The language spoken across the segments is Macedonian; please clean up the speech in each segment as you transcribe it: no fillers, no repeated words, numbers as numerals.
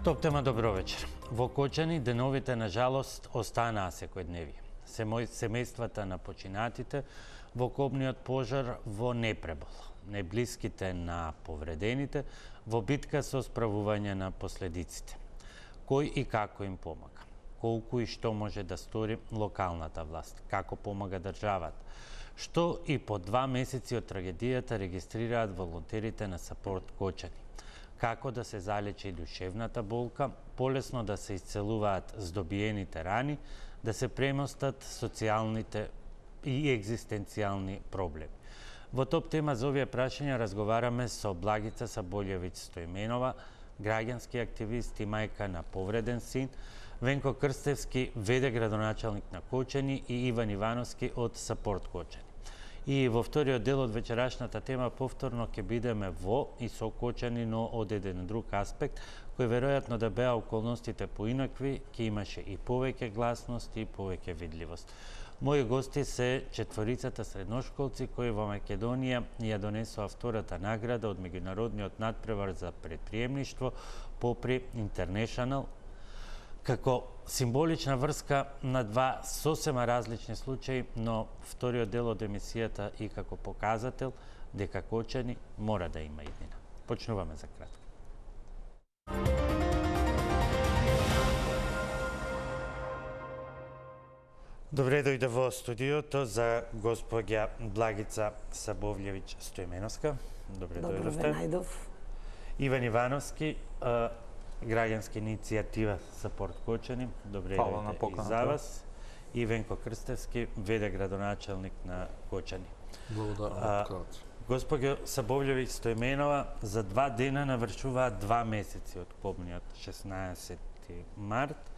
Топ тема, добро вечер. Во Кочани деновите на жалост останаа секојдневни. Семејствата на починатите во кобниот пожар во Непребол, најблиските на повредените во битка со справување на последиците. Кој и како им помага? Колку и што може да стори локалната власт? Како помага државата? Што и по 2 месеци од трагедијата регистрираат волонтерите на Сапорт Кочани? Како да се залечи душевната болка, полесно да се исцелуваат здобиените рани, да се премостат социјалните и екзистенцијални проблеми. Во топ тема за овие прашања разговараме со Благица Саболјевиќ Стојменова, граѓански активист и мајка на повреден син, Венко Крстевски, веде градоначалник на Кочани и Иван Ивановски од Сапорт Кочани. И во вториот дел од вечерашната тема повторно ќе бидеме во и со Кочани, но од еден друг аспект, кој веројатно да беа околностите поинакви, ќе имаше и повеќе гласност и повеќе видливост. Мои гости се четворицата средношколци кои во Македонија ја донесоа втората награда од меѓународниот надпревар за предприемништво Попри Интернешнал, како символична врска на два сосема различни случаи, но вториот дел од емисијата и како показател дека Кочани мора да има иднина. Почнуваме за кратко. Добре дојде во студиото за госпоѓа Благица Сабовљевиќ Стојменовска. Добре дојдовте. Добре најдов. Иван Ивановски, граѓанска иницијатива Сапорт Кочани. Добре дојдовте и за вас. И Венко Крстевски, веде градоначалник на Кочани. Благодарам. Госпоѓа Сабовљевиќ Стојменова, за 2 дена навршуваат 2 месеци од кобниот 16 март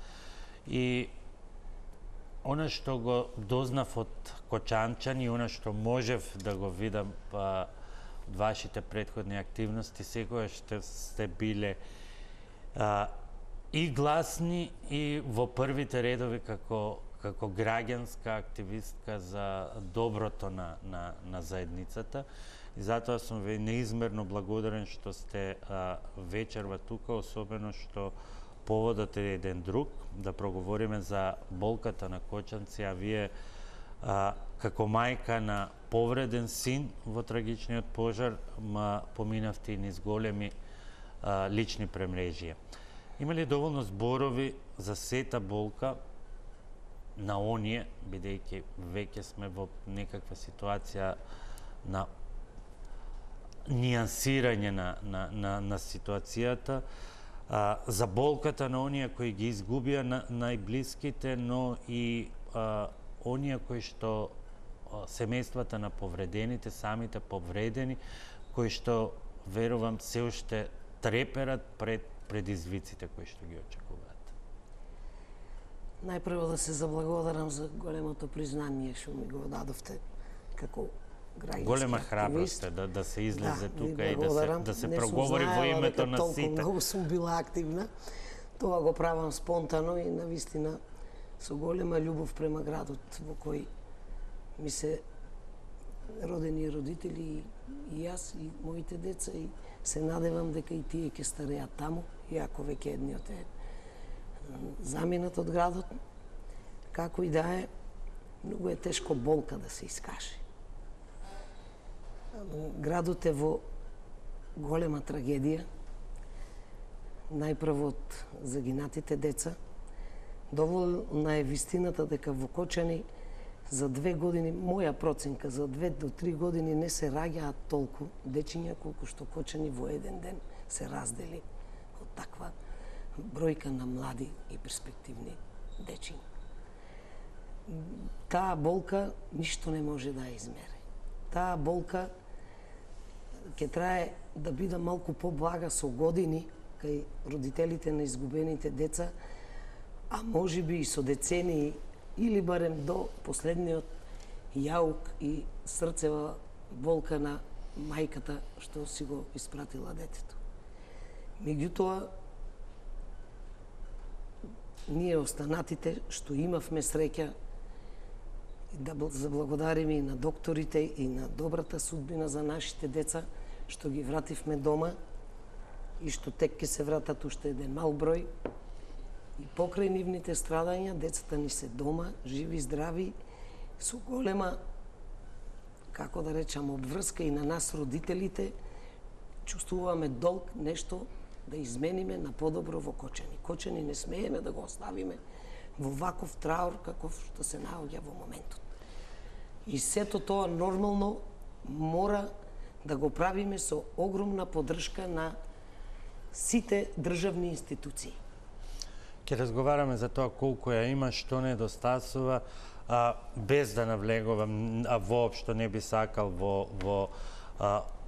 и она што го дознав од кочанчани, она што можев да го видам од вашите претходни активности, секогаш сте биле и гласни и во првите редови како граѓанска активистка за доброто на заедницата. И затоа сум ви неизмерно благодарен што сте вечерва тука, особено што поводот е еден друг, да проговориме за болката на кочанци, а вие како мајка на повреден син во трагичниот пожар поминавте и низ големи лични премрежија. Има ли доволно зборови за сета болка на оние, бидејќи веќе сме во некаква ситуација на нијансирање на ситуацијата, за болката на оние кои ги изгубија најблиските, но и оние кои што семејствата на повредените, самите повредени, кои што, верувам, се уште треперат пред предизвиците кои што ги очекуваат. Најпрво да се заблагодарам за големото признание што ми го дадовте како граѓански Голема активист. храброст е да се излезе тука и да се Не проговори во името на сите. Толку многу сум била активна. Тоа го правам спонтано и навистина со голема љубов према градот во кој ми се родени родители и јас и моите деца, и се надевам дека и тие ќе стареат таму, иако веќе едниот е заминат од градот. Како и да е, многу е тешко болка да се искаже. Градот е во голема трагедија, најпрво од загинатите деца. Доволна е вистината дека во Кочани за 2 години, моја проценка, за 2 до 3 години не се раѓаат толку дечиња колку што Кочани во еден ден се раздели од таква бројка на млади и перспективни дечиња. Таа болка ништо не може да ја измери. Таа болка ќе трае да биде малку поблага со години кај родителите на изгубените деца, а можеби и со децении или барем до последниот јаук и срцева болка на мајката што си го испратила детето. Меѓутоа, ние останатите што имавме среќа да заблагодариме и на докторите и на добрата судбина за нашите деца што ги вративме дома и што тек ќе се вратат уште еден мал број. И покрај нивните страдања, децата ни се дома, живи, здрави, со голема, како да речам, обврска и на нас родителите, чувствуваме долг нешто да измениме на подобро во Кочани. Кочани не смееме да го оставиме во ваков траур каков што се наоѓа во моментот. И сето тоа нормално мора да го правиме со огромна поддршка на сите државни институции. Ќе разговараме за тоа колку ја има, што недостасува, без да навлегувам, воопшто не би сакал во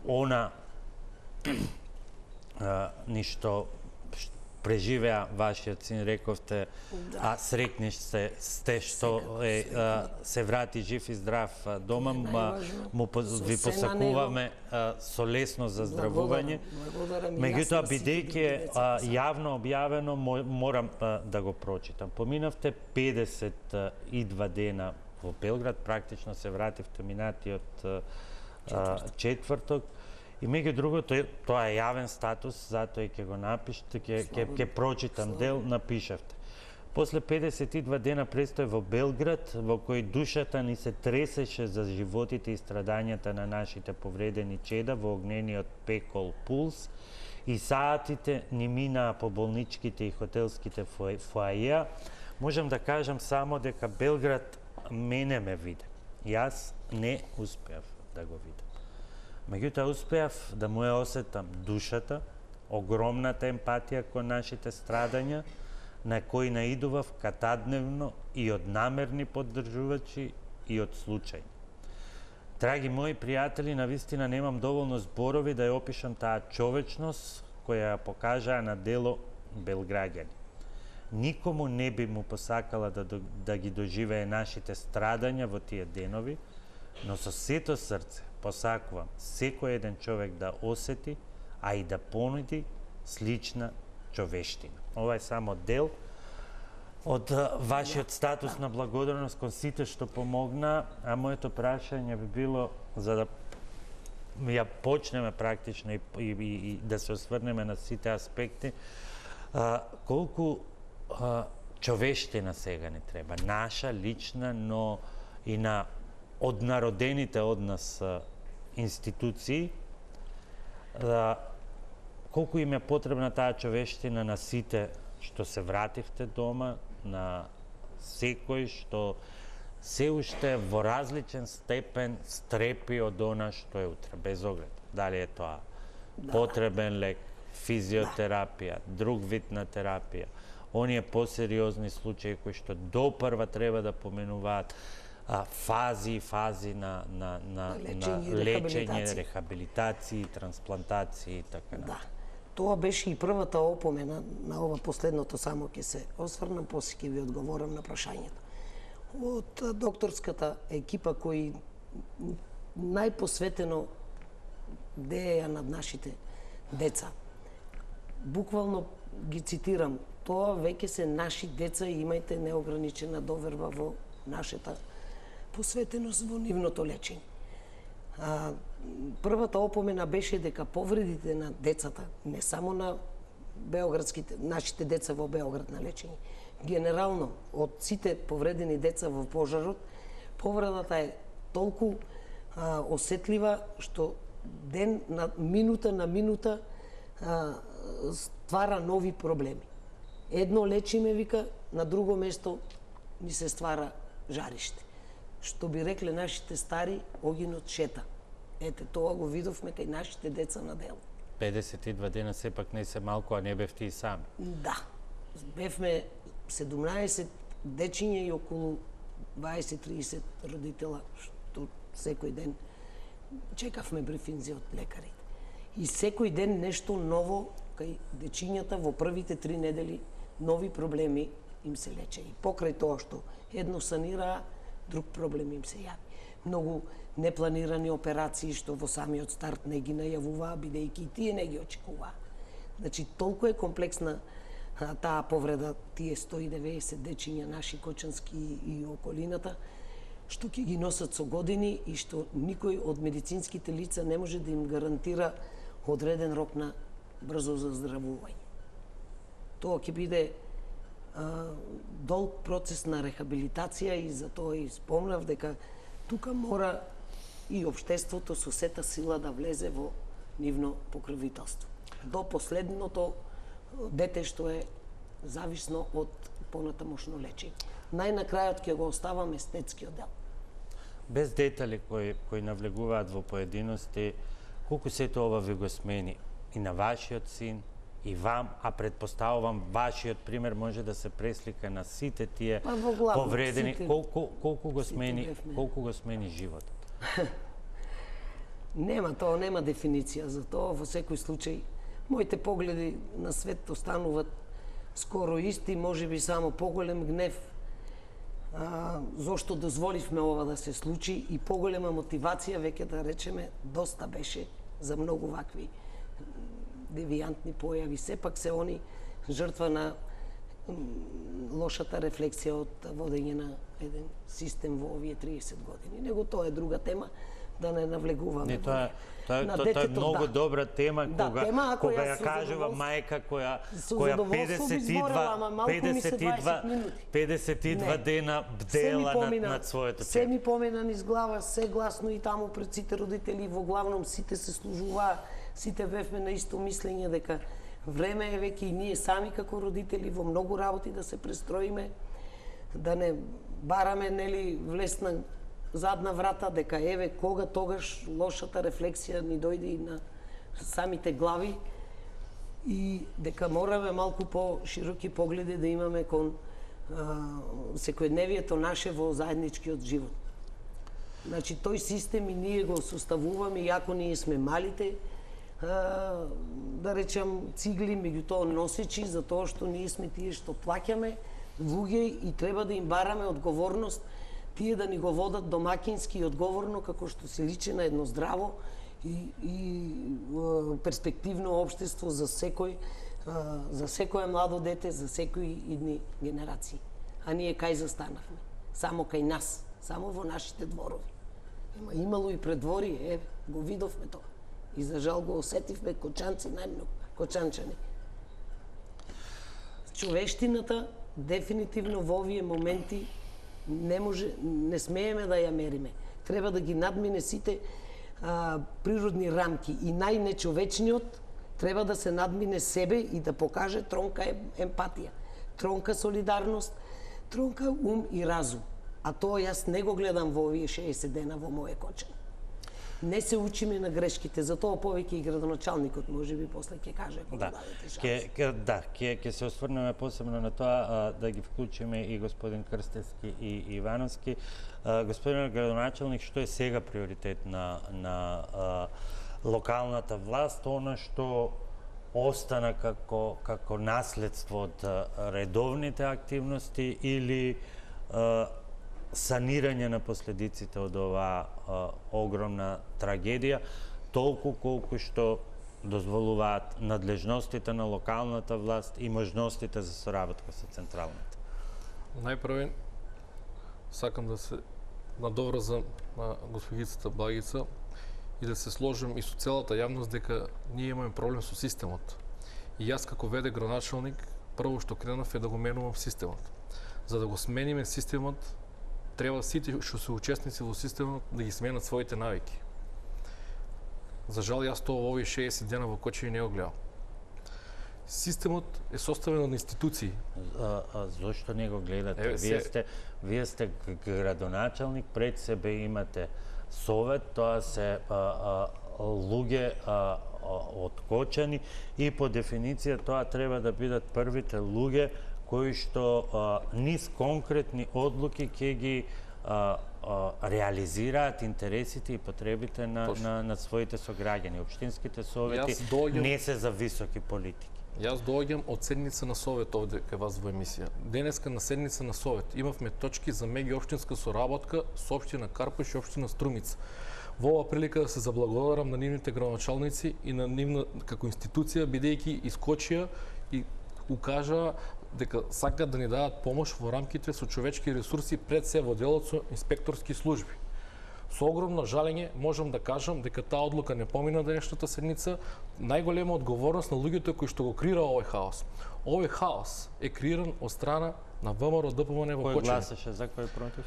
она ништо преживеа вашиот син, рековте, срекни сте што се врати жив и здрав дома, ви посакуваме со лесно за здравување. Меѓутоа, бидејќи јавно објавено, морам да го прочитам. Поминавте 52 дена во Белград, практично се вративте минатиот четврток. И меѓу другото, тоа е јавен статус, затоа и ќе го напишете, ќе прочитам дел, напишавте. После 52 дена престој во Белград, во кој душата ни се тресеше за животите и страдањата на нашите повредени чеда во огнениот пекол пулс, и саатите ни минаа по болничките и хотелските фоајеа, можам да кажам само дека Белград мене ме виде. Јас не успеав да го видам. Меѓутоа успеав да му ја осетам душата, огромната емпатија кон нашите страдања, на кои наидував катадневно и од намерни поддржувачи и од случајни. Драги мои пријатели, навистина немам доволно зборови да ја опишам таа човечност која ја покажаа на дело белграѓани. Никому не би му посакала да ги доживее нашите страдања во тие денови, но со сето срце посакувам секој еден човек да осети, а и да понуди слична човештина. Ова е само дел од вашиот статус на благодарност кон сите што помогна, а моето прашање би било, за да ја почнеме практично и да се осврнеме на сите аспекти, колку човештина сега ни треба, наша, лична, но и на од народените од нас институции, колку им е потребна таа човештина на сите што се вративте дома, на секој што се уште во различен степен стрепи од она што е утре, без оглед. Дали е тоа потребен лек, физиотерапија, друг вид на терапија, оние посериозни случаи кои што допрва треба да поменуваат фази на лечење, рехабилитација, трансплантација и така натаму. Да. Тоа беше и првата опомена на ова последното, само ќе се осврнам, после ќе ви одговорам на прашањето. Од докторската екипа кои најпосветено деја над нашите деца. Буквално ги цитирам, тоа веќе се наши деца и имајте неограничена доверба во нашата посветеност во нивното лечење. Првата опомена беше дека повредите на децата, не само на београдските, нашите деца во Београд на лечење, генерално од сите повредени деца во пожарот, повредата е толку осетлива што ден на минута ствара нови проблеми. Едно лечиме, вика, на друго место ни се ствара жариште. Што би рекле нашите стари, огинот шета. Ете, тоа го видовме кај нашите деца на дело. 52 дена сепак не се малку, а не бевте и сами. Да. Бевме 17 дечиња и околу 20-30 родитела, што секој ден чекавме брифинзи од лекарите. И секој ден нешто ново кај дечињата во првите 3 недели, нови проблеми им се лече. И покрај тоа што едно санираа, друг проблем им се јави. Многу непланирани операции што во самиот старт не ги најавуваа, бидејќи и тие не ги очекуваа. Значи, толку е комплексна таа повреда, тие 190 дечиња наши кочански и околината, што ќе ги носат со години и што никој од медицинските лица не може да им гарантира одреден рок на брзо заздравување. Тоа ќе биде долг процес на рехабилитација и затоа и спомнав дека тука мора и општеството со сета сила да влезе во нивно покровителство. До последното дете што е зависно од понатамошно лечење. Најнакрајот ќе го оставам естетскиот дел. Без детали кои навлегуваат во поединости, колку сето ова ви го смени и на вашиот син, и вам, а предпоставувам вашиот пример може да се преслика на сите тие повредени, колку го смени животот? Тоа нема дефиниција за тоа, во секој случај моите погледи на свет остануваат скоро исти, можеби само поголем гнев, зошто дозволивме ова да се случи и поголема мотивација, веќе да речеме, доста беше за многу вакви девијантни појави. Сепак се они жртва на лошата рефлексија од водење на еден систем во овие 30 години. Него тоа е друга тема, да не навлегуваме. Не, тоа е многу добра тема кога ја кажува мајка која 52 дена бдела над своето се ми помина низ глава, се гласно и таму пред сите родители, во главном сите се служуваа, сите бевме на исто мислење дека време е веќе и ние сами како родители во многу работи да се престроиме, да не бараме нели влесна задна врата, дека еве кога тогаш лошата рефлексија ни дојде и на самите глави и дека мораме малку по-широки погледи да имаме кон секојдневието наше во заедничкиот живот. Значи, тој систем и ние го составуваме, иако ние сме малите, да речам, цигли, меѓутоа носечи, за тоа што ние сме тие што плаќаме луѓе и треба да им бараме одговорност, тие да ни го водат домакински и одговорно, како што се личи на едно здраво и перспективно општество за секое младо дете, за секои идни генерации. А ние кај застанавме? Само кај нас, само во нашите дворови. Имало и предвори, го видовме тоа. И за жал го осетивме кочанци најмногу, кочанчани. Човештината дефинитивно во овие моменти не смееме да ја мериме. Треба да ги надмине сите природни рамки и најнечовечниот треба да се надмине себе и да покаже тронка емпатија, тронка солидарност, тронка ум и разум. А тоа јас не го гледам во овие 60 дена во моје кочан. Не се учиме на грешките, затоа повеќе и градоначалникот можеби после ќе каже кога дадете шанс. Ќе се осврнеме посебно на тоа, да ги вклучиме и господин Крстевски и Ивановски. Господин градоначалник, што е сега приоритет на локалната власт, она што остана како наследство од редовните активности или санирање на последиците од оваа огромна трагедија, толку колку што дозволуваат надлежностите на локалната власт и можностите за соработка со централната. Најпрво сакам да се надоврзам на господицата Благица и да се сложам и со целата јавност дека ние имаме проблем со системот. И јас како веде градоначалник, прво што кренав е да го менувам системот. За да го смениме системот, треба сите што се учесници во системот да ги сменат своите навики. За жал, јас тоа во овие 60 дена во Кочани не го гледам. Системот е составен од институции. Зошто не го гледате? Вие сте градоначалник, пред себе имате совет, тоа се луѓе од Кочани и по дефиниција тоа треба да бидат првите луѓе кои што низ конкретни одлуки ќе ги реализираат интересите и потребите на своите сограѓани. Општинските совети не се за високи политики. Јас доаѓам од седница на совет овде кај вас во емисија. Денеска на седница на совет имавме точки за меѓуопштинска соработка со општина Карпуш и општина Струмица. Во оваа прилика да се заблагодарам на нивните градоначалници и на нивна како институција, бидејќи искочија и укажа дека сакаат да ни дадат помош во рамките со човечки ресурси, пред се во делот со инспекторски служби. Со огромно жалење можам да кажам дека таа одлука не помина денешната седница. Најголема одговорност на луѓето кои што го креира овој хаос. Овој хаос е креиран од страна на ВМРО ДПМН во Кој Кочани. гласаше за, кој против?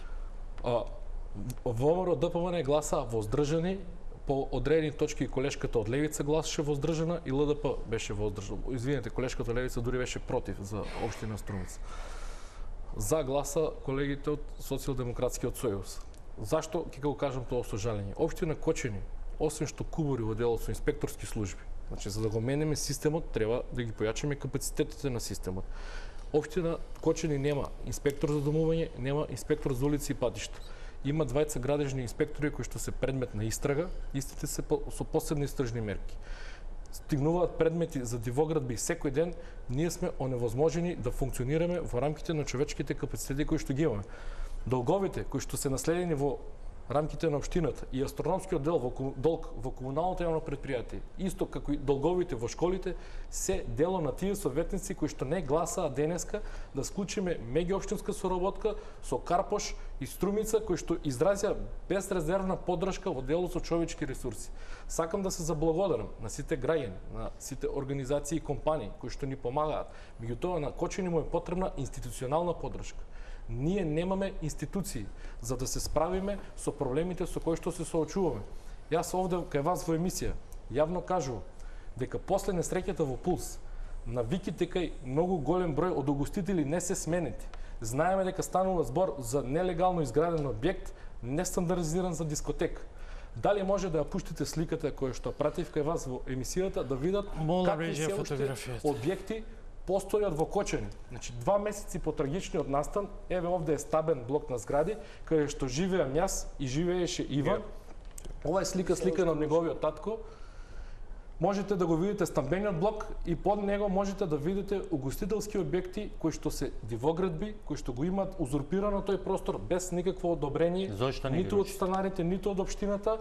ВМРО ДПМН гласа воздржани по одредени точки. Колешката од Левица гласаше воздржана и ЛДП беше воздржан. Извинете, колешката од Левица дури беше против за општина Струмица. За гласа колегите од Социјалдемократскиот сојуз. Зашто ќе го кажам тоа со жалење? Општина Кочани, освен што кубури во делот со инспекторски служби, значи за да го менеме системот треба да ги појачаме капацитетите на системот. Општина Кочани нема инспектор за домување, нема инспектор за улици и патишта. Има двајца градежни инспектори кои што се предмет на истрага, истите се со посебни истражни мерки. Стигнуваат предмети за дивоградби секој ден, ние сме оневозможени да функционираме во рамките на човечките капацитети кои што ги имаме. Долговите кои што се наследени во рамките на општината и астрономскиот долг во комуналното јавно предпријатие, исто како и долговите во школите, се дело на тие советници кои што не гласаа денеска да склучиме меѓуопштинска соработка со Карпош и Струмица, кои што изразија безрезервна поддршка во делот со човечки ресурси. Сакам да се заблагодарам на сите граѓани, на сите организации и компании кои што ни помагаат. Меѓутоа на Кочани му е потребна институционална поддршка. Ние немаме институции за да се справиме со проблемите со кои што се соочуваме. Јас овде кај вас во емисија јавно кажувам дека после несреќата во Пулс навиките кај многу голем број од угостители не се сменети. Знаеме дека станува збор за нелегално изграден објект, нестандардизиран за дискотека. Дали може да ја пуштите сликата која што пратив кај вас во емисијата да видат какви се уште објекти постојат во Кочани. Значи 2 месеци по трагичниот настан, еве овде е стабен блок на згради каде што живеам јас и живееше Иван. Ова е слика на неговиот татко. Можете да го видите стамбениот блок и под него можете да видите угостителски објекти кои што се дивоградби, кои што го имаат узурпирано тој простор без никакво одобрение, ниту од станарите, ниту од општината.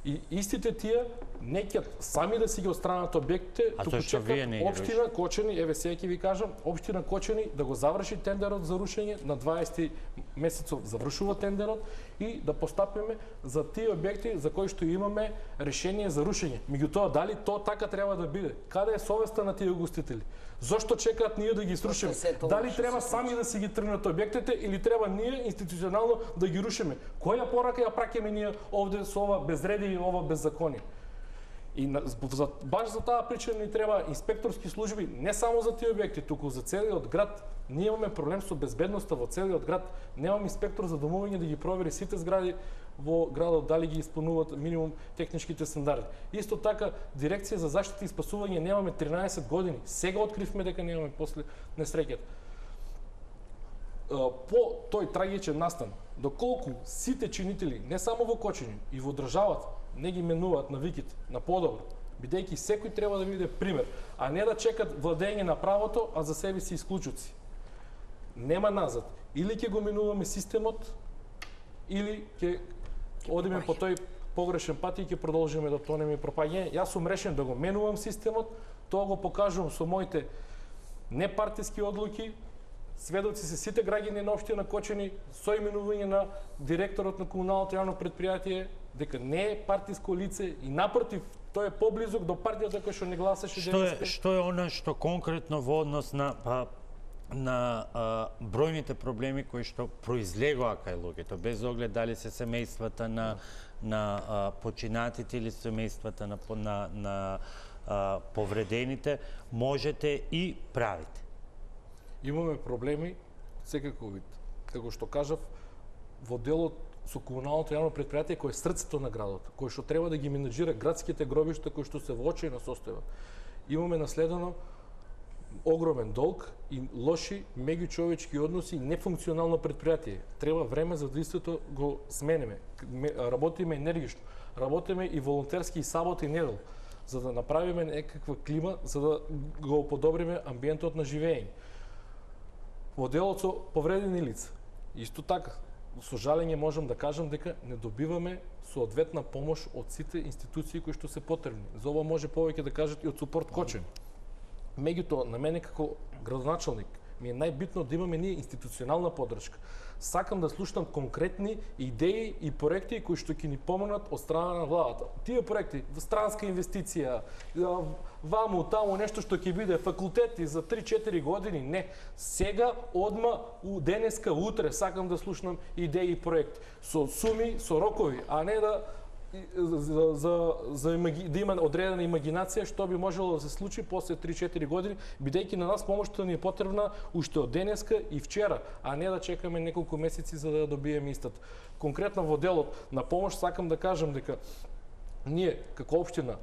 И истите тие не ќе сами да си ги отстранат објектите, туку чекат општина Кочани, еве сега ќе ви кажам, општина Кочани да го заврши тендерот за рушење, на 20 месецов завршува тендерот и да постапиме за тие објекти за кои што имаме решение за рушење. Меѓутоа, дали тоа така треба да биде? Каде е совеста на тие угостители? Зошто чекаат ние да ги срушиме? Дали треба сами да си ги тргнат објектите или треба ние институционално да ги рушиме? Која порака ја праќаме ние овде со ова безредие и ова беззаконие? И баш за таа причина ни треба инспекторски служби не само за тие објекти, туку за целиот град. Ние имаме проблем со безбедноста во целиот град. Немаме инспектор за домување да ги провери сите згради во градот дали ги исполнуваат минимум техничките стандарди. Исто така, дирекција за заштита и спасување немаме 13 години. Сега откривме дека немаме после несреќата. По тој трагичен настан, доколку сите чинители, не само во Кочани, и во државата, не ги менуваат навиките на подобро, бидејќи секој треба да биде пример, а не да чекат владење на правото, а за себе си исклучуци. Нема назад. Или ќе го менуваме системот, или ќе одиме по тој погрешен пат и ќе продолжиме да тонеме и пропаѓање. Јас сум решен да го менувам системот, тоа го покажувам со моите непартиски одлуки. Сведоци се сите граѓани на општина Кочани со именување на директорот на комуналното јавно предпријатие, дека не е партиско лице и напротив, тој е поблизок до партијата која што не гласаше денеска. Што е она што конкретно во однос на бројните проблеми кои што произлегоа кај луѓето, без оглед дали се семејствата на починатите или семејствата на повредените, можете и правите? Имаме проблеми секако вид. Како што кажав, во делот со комуналното јавно предпријатие кој е срцето на градот, кој што треба да ги менаџира градските гробишта кои што се во очајна состојба. Имаме наследено огромен долг и лоши меѓучовечки односи и нефункционално предпријатие. Треба време за да истото го сменеме. Работиме енергично, работиме и волонтерски и сабота и недел, за да направиме некаква клима, за да го подобриме амбиентот на живење. Во делот со повредени лица, исто така, со жалење можам да кажам дека не добиваме соодветна помош од сите институции кои што се потребни. За ова може повеќе да кажат и од Супорт Кочани. Меѓутоа, на мене како градоначалник ми е најбитно да имаме ние институционална поддршка. Сакам да слушнам конкретни идеи и проекти кои што ќе ни помогнат од страна на владата. Тие проекти, странска инвестиција, ваму, таму, нешто што ќе биде факултети за 3-4 години, не. Сега, одма, денеска, утре, сакам да слушнам идеи и проекти. Со суми, со рокови, а не да да има одредена имагинација што би можело да се случи после 3-4 години, бидејќи на нас помошта ни е потребна уште од денеска и вчера, а не да чекаме неколку месеци за да ја добиеме истата. Конкретно во делот на помош сакам да кажам дека ние како општина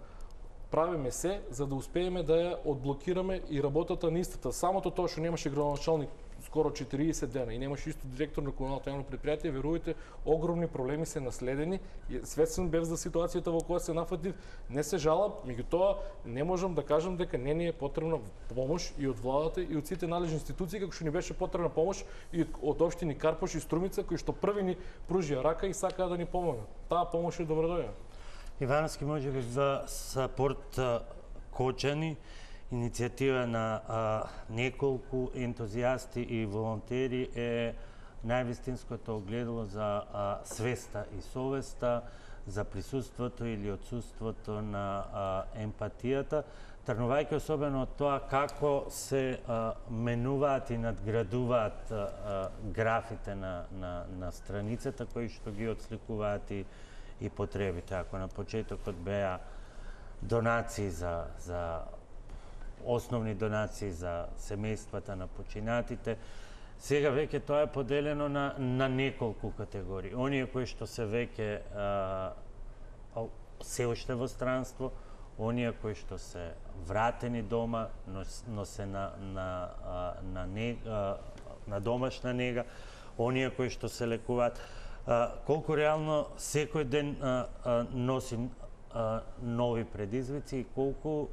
правиме се за да успееме да ја одблокираме и работата на истата. Самото тоа што немаше градоначалник скоро 40 дена и немаше исто директор на комуналното јавно предпријатие, верувајте, огромни проблеми се наследени. Свесен бев за ситуацијата во која се нафатив, не се жалам, меѓутоа не можам да кажам дека не ни е потребна помош и од владата и од сите належни институции, како што ни беше потребна помош и од општини Карпош и Струмица, кои што први ни пружија рака и сакаа да ни помогнат. Таа помош е добродојна. Ивановски, можеби за сапорт Кочани, иницијатива на неколку ентузијасти и волонтери е највистинското огледало за свеста и совеста, за присуството или отсуството на емпатијата, тргнувајќи особено од тоа како се менуваат и надградуваат графите на страницата кои што ги отсликуваат и потребите. Ако на почетокот беа донации за основни донации за семејствата на починатите, сега веќе тоа е поделено на неколку категории. Оние кои што се веќе се уште во странство, оние кои што се вратени дома, но се на домашна нега, оние кои што се лекуваат. Колку реално секој ден носи нови предизвици и колку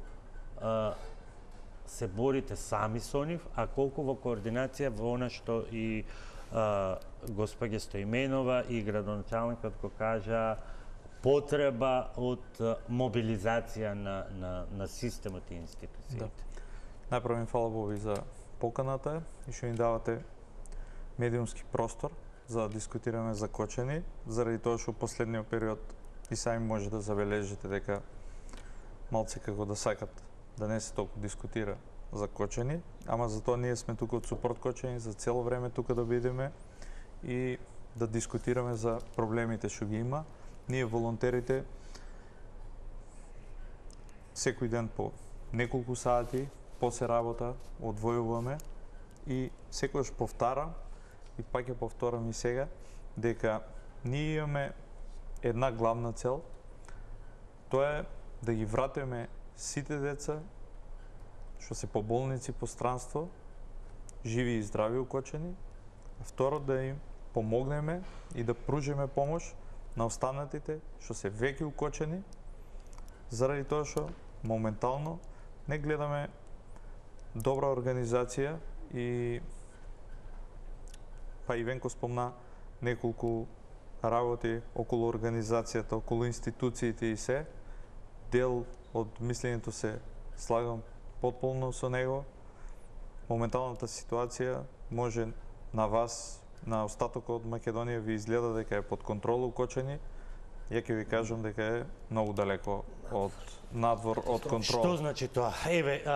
се борите сами со нив, а колку во координација во она што и госпоѓа Стоименова и градоначалникот го кажа, потреба од мобилизација на системот и институциите. Најпрво им фала Богу и за поканата и што ни давате медиумски простор за да дискутираме за Кочани, заради тоа што последниот период и сами може да забележите дека малце како да сакат да не се толку дискутира за Кочани, ама затоа ние сме тука од Супорт Кочани за цело време тука да бидеме и да дискутираме за проблемите што ги има. Ние волонтерите секој ден по неколку сати после работа одвојуваме и секогаш повтарам и пак ќе повторам и сега дека ние имаме една главна цел, тоа е да ги вратиме сите деца што се по болници по странство, живи и здрави у Кочани, а второ да им помогнеме и да пружиме помош на останатите што се веќе у Кочани, заради тоа што моментално не гледаме добра организација и па и Венко спомна неколку работи околу организацијата, околу институциите и се. Дел од мислењето се слагам потполно со него. Моменталната ситуација може на вас, на остатокот од Македонија ви изгледа дека е под контрола у Кочани. Ја ќе ви кажам дека е многу далеко од надвор од контрол. Што значи тоа? Еве,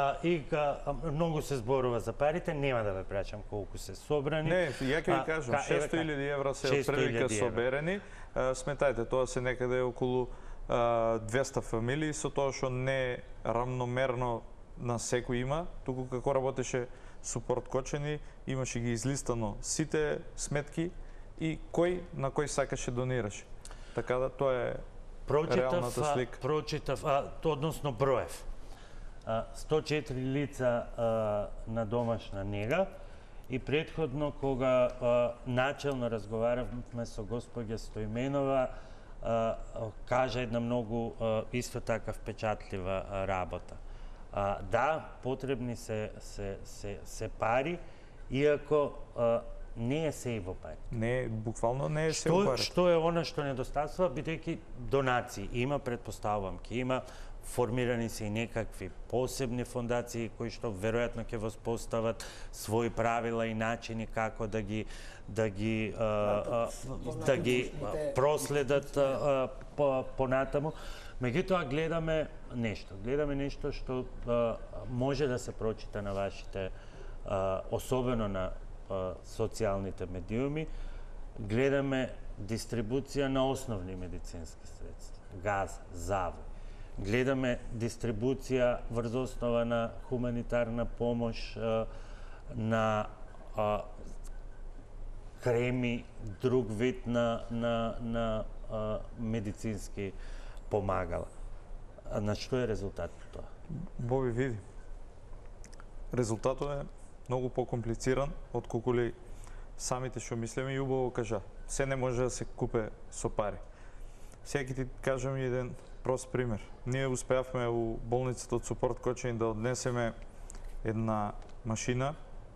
многу се зборува за парите, нема да ве прашам колку се собрани. Не, ја ќе ви кажам, 600.000 евра се отприлика соберени. Сметајте, тоа се некаде околу 200 фамилии, со тоа што не рамномерно на секој има, туку како работеше Супорт Кочани, имаше ги излистано сите сметки и кој на кој сакаше донираше. Така да тоа е реалната слика. Прочитав, односно броев. 104 лица на домашна нега и претходно кога начелно разговаравме со госпоѓа Стоименова, кажа една многу исто така впечатлива работа. Да, потребни се пари, иако не е се и во пари. Не, буквално не е се во пари. Што е она што недостатства, бидејќи донации има, предпоставувам, ќе има формирани се и некакви посебни фондации кои што веројатно ќе воспостават своји правила и начини како да ги проследат понатаму. Меѓутоа гледаме нешто што може да се прочита на вашите, особено на социјалните медиуми. Гледаме дистрибуција на основни медицински средства, газ, завој. Гледаме дистрибуција врз основа на хуманитарна помош, на креми, друг вид на медицински помагала. На што е резултатот тоа? Боби, види. Резултатот е многу покомплициран отколку ли самите што мислиме, и убаво кажа. Се не може да се купе со пари. Сега ќе ти кажам еден прост пример. Ние успеавме у болницата од Супорт Кочани да однесеме една машина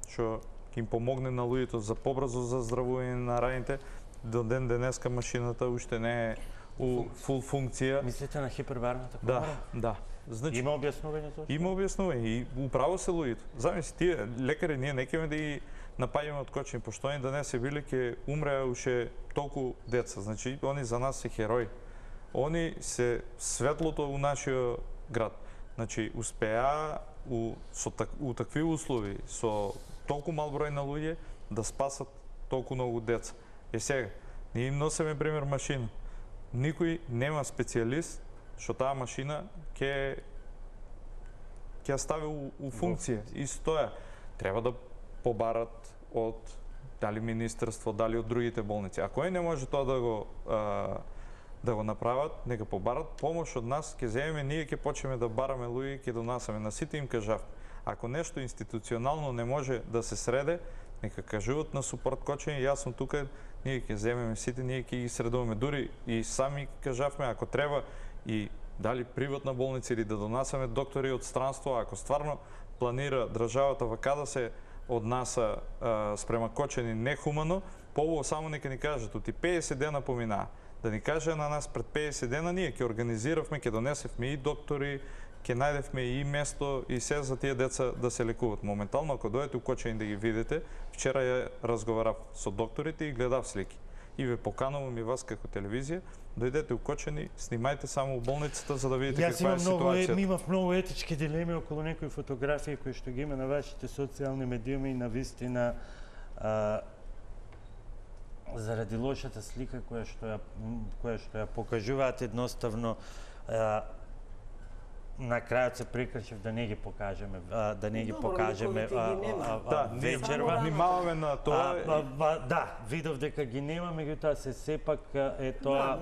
што ќе им помогне на луѓето за побрзо заздравување на раните. До ден денеска машината уште не е у фул функција. Мислите на хипербарната комора? Да. Значи, Има објаснување зашто? Има објаснување и управо се луѓето. Замисли тие лекари, ние не ќе да ги напаѓаме од Кочани, пошто они да не се били ќе умреа уште толку деца. Значи они за нас се херои. Они се светлото у нашиот град. Значи успеа у такви услови со толку мал број на луѓе да спасат толку многу деца. Сега ние им носиме пример машина. Никој нема специјалист што таа машина ќе стави у функција. Исто е. Треба да побарат од дали министерство, дали од другите болници. Ако не може тоа да го направат, нека побарат помош од нас, ќе земеме, ние ќе почнеме да бараме луѓе, ќе донасаме. На сите им кажав, ако нешто институционално не може да се среде, нека кажуват на Супорт Кочани, јас сум тука, ние ќе земеме сите, ние ќе ги средуваме. Дури и сами кажавме, ако треба и дали приватна болница или да донасаме доктори од странство, ако стварно планира државата вака да се однаса спрема Кочани нехумано, побаво само нека ни кажат, оти 50 дена поминаа. Да ни каже на нас пред 50 дена, ние ќе организиравме, ќе донесевме и доктори, ќе најдевме и место и се за тие деца да се лекуват. Моментално, ако дојдете у Кочани да ги видите, вчера ја разговарав со докторите и гледав слики. И ве поканувам и вас како телевизија, дојдете у Кочани, снимајте само у болницата за да видите каква е ситуацијата. Имав многу етички дилеми околу некои фотографии кои што ги има на вашите социјални медиуми и на вистина заради лошата слика која што ја покажуваат, едноставно на крајот се прекршив да не ги покажеме, вечерва. Внимаваме на тоа. Да, видов дека ги нема, меѓутоа се сепак е тоа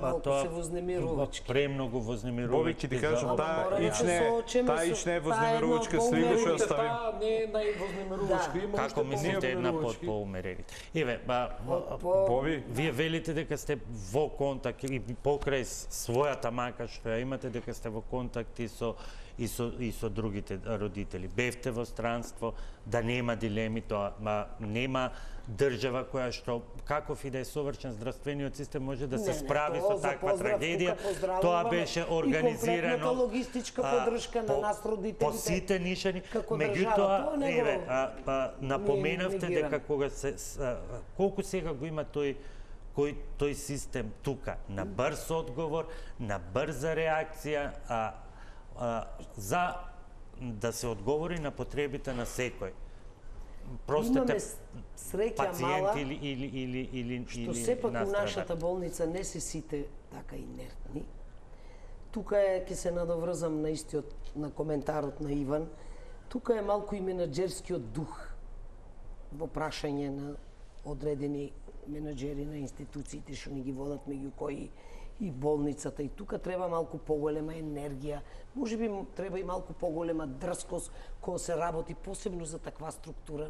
премногу вознемирувачки. Боби, ќе ти кажам, таа ич не е вознемирувачка слика што ја ставим. Таа не е највознемирувачка. Како мислите една под поумерените? Еве, Боби, вие велите дека сте во контакт и покрај својата мака што ја имате, дека сте во контакт и со другите родители. Бевте во странство, да нема дилеми, тоа нема држава која што, каков и да е совршен здравствениот систем, може да се справи со таква трагедија. Тоа беше организирано и логистичка поддршка на нас родителите. По сите нишани. Меѓутоа, еве, напоменавте дека кога се колку сега го има тој систем тука на брз одговор, на брза реакција, за да се одговори на потребите на секој. Имаме среќа мала, или што сепак у нашата болница не се сите така инертни. Тука ќе се надоврзам на истиот, на коментарот на Иван. Тука е малку и менаџерскиот дух во прашање на одредени менаџери на институциите што ни ги водат, меѓу кои и болницата. И тука треба малку поголема енергија, можеби треба и малку поголема дрскост кога се работи, посебно за таква структура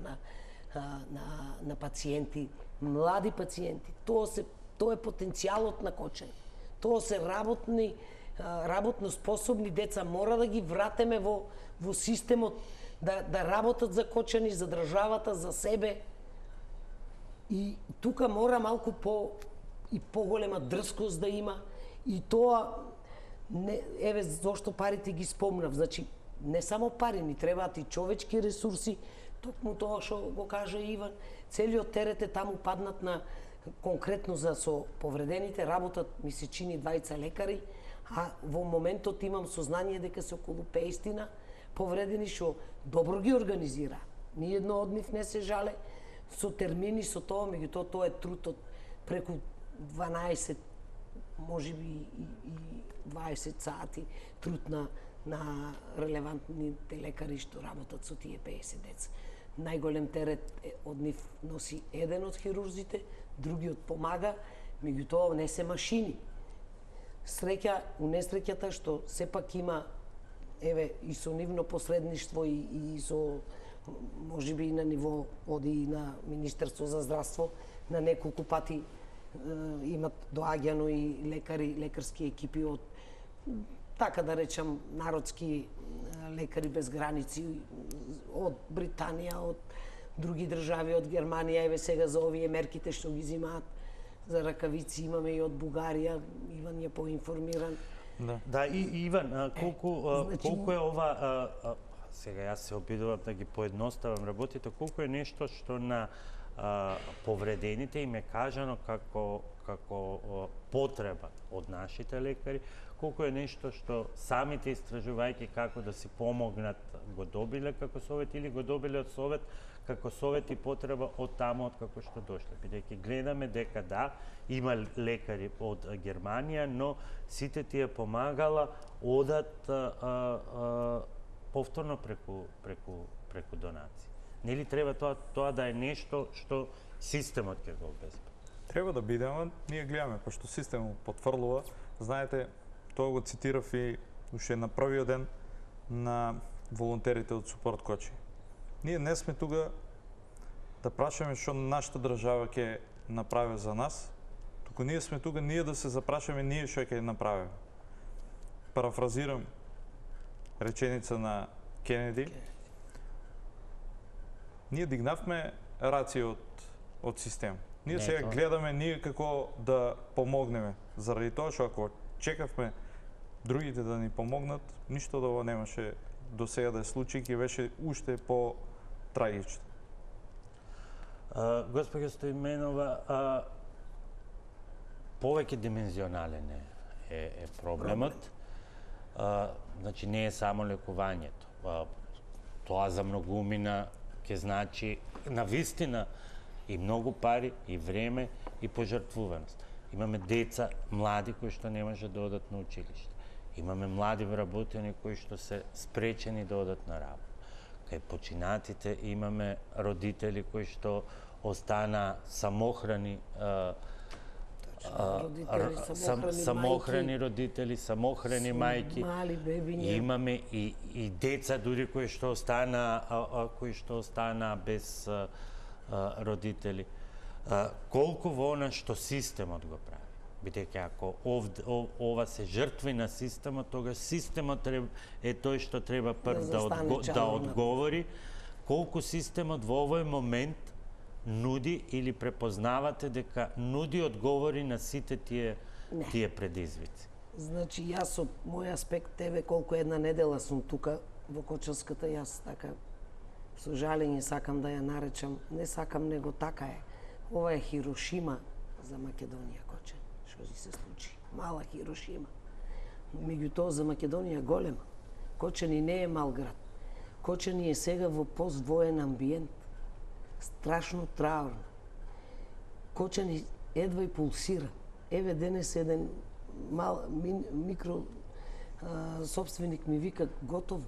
на пациенти, млади пациенти. Тоа е потенцијалот на Кочани. Тоа се работно способни деца, мора да ги вратиме во системот, да работат за Кочани, за државата, за себе. И тука мора малку поголема дрскост да има, и тоа Не, еве зошто парите ги спомнав. Значи, не само пари, ни требаат и човечки ресурси, токму тоа што го кажа Иван, целиот терет е таму паднат на конкретно за со повредените, работат ми се чини 20 лекари, а во моментот имам сознание дека се околу 50 повредени што добро ги организира. Ниедно од нив не се жале со термини, со тоа, меѓутоа тоа е труд од преку 12, можеби и 20 сати труд на релевантните лекари што работат со тие 50 деца. Најголем терет од нив носи еден од хирурзите, другиот помага, меѓутоа не се машини. Среќа, унесреќата што сепак има, еве, и со нивно посредништво и со, можеби и на ниво, оди и на Министерство за здравство, на неколку пати имат доаѓано и лекари, лекарски екипи од, така да речам, народски лекари без граници од Британија, од други држави, од Германија, еве сега за овие мерките што ги зимаат за ракавици имаме и од Бугарија, Иван е поинформиран. Да, и Иван, колку е ова, сега јас се обидувам да ги поедноставам работите, колку е нешто што на повредените им е кажано како потреба од нашите лекари, колку е нешто што самите истражувајќи како да си помогнат го добиле како совет или го добиле од совет како совет и потреба од таму од како што дошле. Бидејќи гледаме дека да, има лекари од Германија, но сите тие помагала одат повторно преку донации. Нели треба тоа да е нешто што системот ќе го обезбеди? Треба да биде, ама ние гледаме, пошто системот потврлува. Знаете, тоа го цитирав и уште на првиот ден на волонтерите од Супорт Кочи. Ние не сме тука да прашаме што нашата држава ќе направи за нас, туку ние сме тука ние да се запрашаме ние што ќе направиме. Парафразирам реченица на Кенеди. Ние дигнавме раци од систем. Ние сега гледаме ние како да помогнеме. Заради тоа што ако чекавме другите да ни помогнат, ништо да немаше до сега да случи, ќе беше уште по-трагично. Госпоѓа Стоименова, повеќе димензионален е проблемот. Значи не е само лекувањето. Тоа за многумина ќе значи навистина и многу пари, и време, и пожртвуваност. Имаме деца, млади кои што не може да одат на училиште. Имаме млади вработени кои што се спречени да одат на работа. Кај починатите имаме родители кои што остана самохрани, самохрани родители, самохрани мајки. Мали бебиња. Имаме и деца дури кои што остана без родители. Колку во она што системот го прави. Бидејќи ако ова се жртви на системот, тогаш системот е тој што треба прв да одговори. Колку системот во овој момент нуди или препознавате дека нуди одговори на сите тие предизвици? Значи, јас од мој аспект, тебе колку една недела сум тука во Кочанската, јас така со жалење сакам да ја наречам, не сакам, него така е. Ова е Хирошима за Македонија, Кочани, што се случи. Мала Хирошима. Меѓутоа за Македонија голема. Кочани не е мал град. Кочани е сега во поствоен амбиент. Страшно траурна. Кочани едва и пулсира. Еве денес еден микро собственик ми вика готово.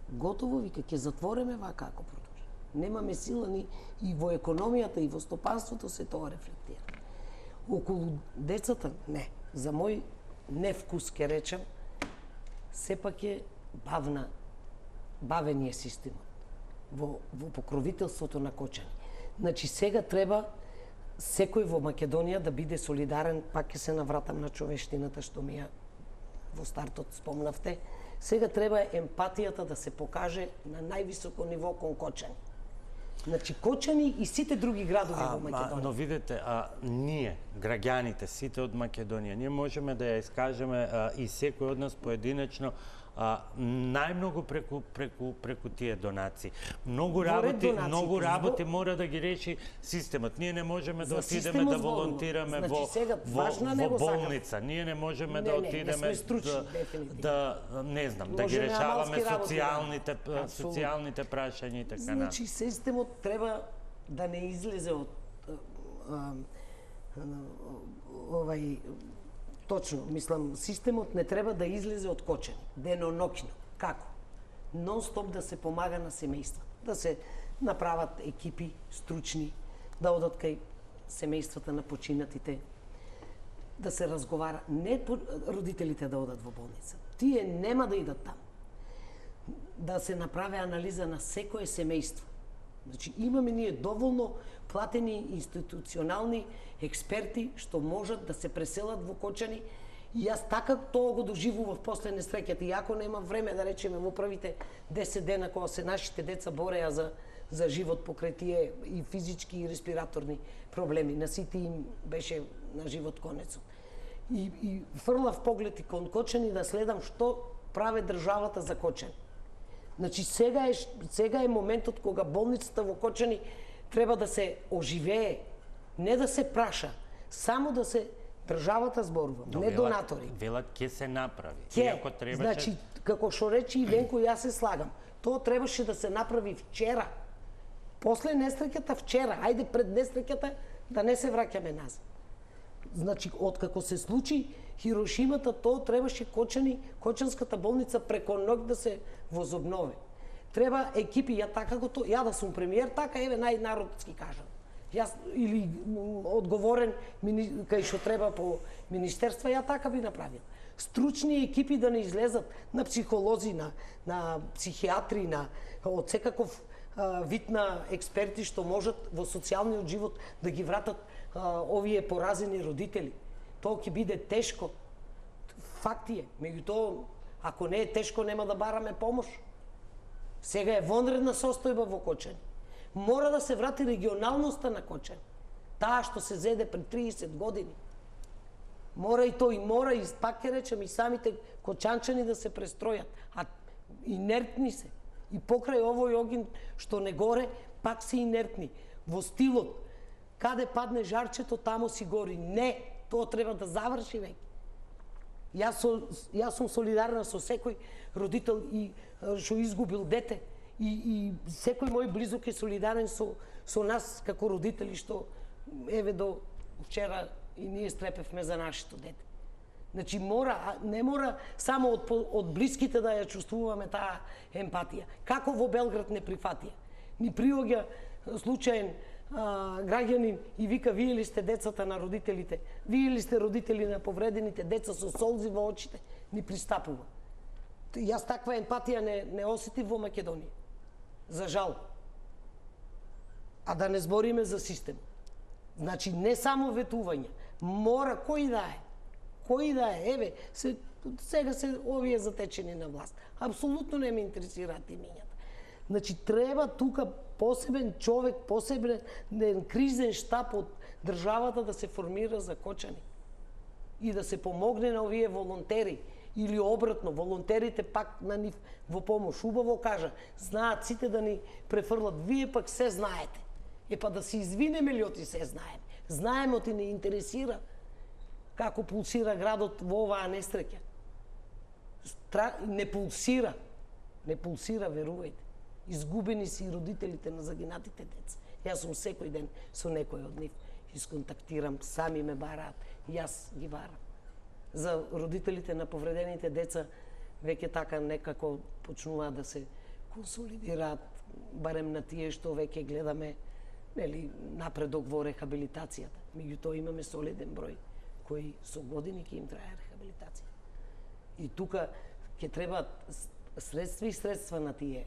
Готово, вика, ќе затвориме вака ако продолжи. Немаме сила ни и во економијата и во стопанството се тоа рефлектира. Околу децата, не. За мој невкус ке речем, сепак е бавен е системот во покровителството на Кочани. Значи сега треба секој во Македонија да биде солидарен, пак ќе се навратам на човештината што ми ја во стартот спомнавте. Сега треба емпатијата да се покаже на највисоко ниво кон Кочани. Значи Кочани и сите други градови во Македонија. Но видете, ние, граѓаните, сите од Македонија, ние можеме да ја искажеме и секој од нас поединечно најмногу преку тие донации. Многу работи мора да ги реши системот. Ние не можеме да отидеме да волонтираме во болница. Ние не можеме да отидеме да не знам, да ги решаваме социјалните прашања и така натаму. Значи системот треба да не излезе од точно, мислам, системот не треба да излезе од Кочани, деноноќно. Како? Нон-стоп да се помага на семејства, да се направат екипи стручни, да одат кај семејствата на починатите, да се разговара, не родителите да одат во болница. Тие нема да идат таму. Да се направи анализа на секое семејство. Значи, имаме ние доволно платени институционални експерти што можат да се преселат во Кочани и јас така тоа го доживував после несреќата. Иако нема време да речеме во првите 10 дена кога се нашите деца бореа за живот покрај тие и физички и респираторни проблеми. На сите им беше на живот конецот. И фрлав поглед и кон Кочани да следам што праве државата за Кочани. Значи сега е моментот кога болницата во Кочани треба да се оживее, не да се праша, само да се државата зборува, не донатори. Велат ќе се направи. Иако требаше... Значи, како што рече и Венко, јас се слагам. Тоа требаше да се направи вчера. После несреќата вчера, ајде пред несреќата да не се враќаме назад. Значи, откако се случи Хирошимата, тоа требаше Кочанската болница преко ноќ да се возобнови. Треба екипи, ја да сум премиер, така еве најнародски кажам. Јас или одговорен кај што треба по министерства, ја така би направил. Стручни екипи да не излезат на психолози, на психијатри, од секаков вид на експерти што можат во социјалниот живот да ги вратат овие поразени родители. Тоа ќе биде тешко. Факт е. Меѓутоа, ако не е тешко, нема да бараме помош. Сега е вонредна состојба во Кочани. Мора да се врати регионалноста на Кочани. Таа што се зеде пред 30 години. Мора и тој, мора и пак ќе речем и самите кочанчани да се престројат. А инертни се. И покрај овој огин што не горе, пак се инертни. Во стилот, каде падне жарчето, тамо си гори. Не, тоа треба да заврши веќе. Јас сум солидарна со секој родител и што изгубил дете и секој мој близок е солидарен со нас како родители што еве до вчера и ние стрепевме за нашето дете. Значи не мора само од блиските да ја чувствуваме таа емпатија. Како во Белград не прифатија. Ни приоѓа случаен граѓанин и вика: вие ли сте децата на родителите? Вие ли сте родители на повредените деца со солзи во очите? Ни пристапува. Јас таква емпатија не осетив во Македонија. За жал. А да не збориме за систем. Значи не само ветување, мора кој да е, еве, сега се овие затечени на власт. Апсолутно не ме интересираат имињата. Значи треба тука посебен човек, посебен кризен штаб од државата да се формира за Кочани и да се помогне на овие волонтери или обратно, волонтерите пак на нив во помош. Убаво кажа, знаат сите да ни префрлат, вие пак се знаете. Па да се извинеме ли оти се знаеме? Знаеме оти не интересира како пулсира градот во оваа несреќа. Не пулсира, верувајте. Изгубени си родителите на загинатите деца. Јас сум секој ден со некој од нив. Исконтактирам, сами ме бараат, јас ги барам. За родителите на повредените деца веќе така некако почнуваат да се консолидираат, барем на тие што веќе гледаме напредок во рехабилитацијата. Меѓутоа имаме солиден број кои со години ќе им трае рехабилитација. И тука ќе требаат средства на тие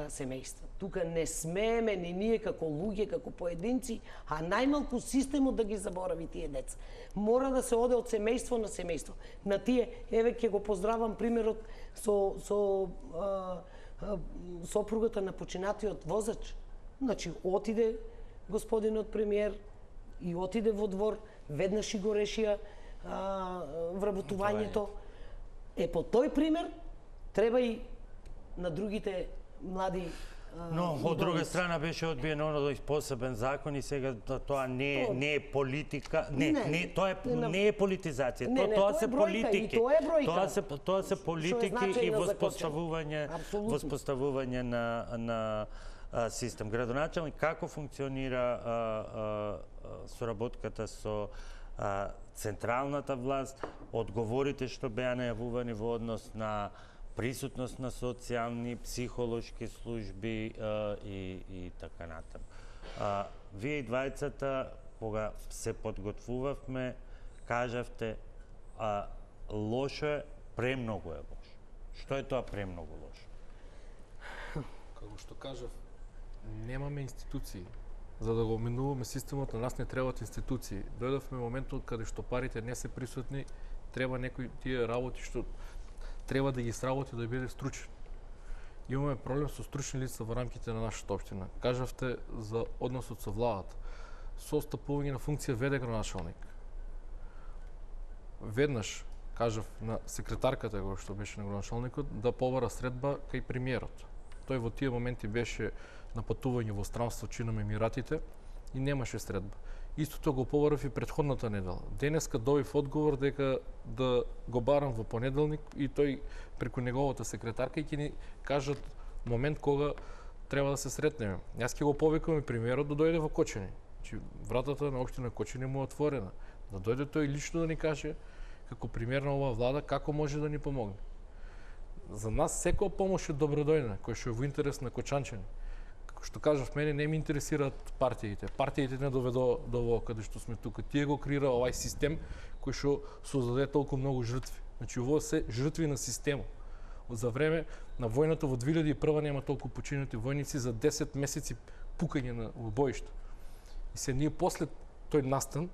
семејства. Тука не смееме ни ние како луѓе, како поединци, а најмалку системот да ги заборави тие деца. Мора да се оде од семејство на семејство. На тие, еве ќе го поздравам примерот со сопругата на починатиот возач. Значи, отиде господинот премиер и отиде во двор, веднаш и го решија вработувањето. По тој пример треба и на другите млади Но, од друга страна, беше одбиен оној посебен закон и сега тоа не е политика, тоа не е политизација, тоа се политики. Тоа се политики и воспоставување на систем. Градоначалник, како функционира соработката со централната власт, одговорите што беа најавувани во однос на присутност на социјални, психолошки служби и така натаму. Вие и двајцата, кога се подготвувавме, кажавте лошо е, премногу е лошо. Што е тоа премногу лошо? Како што кажав, немаме институции. За да го минуваме системот, на нас не требаат институции. Дојдовме моментот каде што парите не се присутни, треба некој тие работи што треба да ги сработи да биде стручен. Имаме проблем со стручни лица во рамките на нашата општина. Кажавте за односот со владата. Со стапување на функција веде градоначалник. Веднаш кажав на секретарката која што беше на градоначалникот да побара средба кај премиерот. Тој во тие моменти беше на патување во странство чином Емиратите и немаше средба. Истото го побарав и претходната недела. Денеска добив одговор дека да го барам во понеделник и тој преку неговата секретарка и ќе ни кажат момент кога треба да се сретнеме. Јас ќе го повикам и премиерот да дојде во Кочани. Значи вратата на општина Кочани му е отворена. Да дојде тој лично да ни каже како премиер на оваа влада како може да ни помогне. За нас секоја помош е добродојна, која што е во интерес на кочанчани. Што кажав, мене не ме интересираат партиите. Партиите не доведо до ово каде што сме тука. Тие го креира овај систем кој што создаде толку многу жртви. Значи ово се жртви на системот. За време на војната во 2001 нема толку починати војници за 10 месеци пукање на боишта. И се ние после тој настан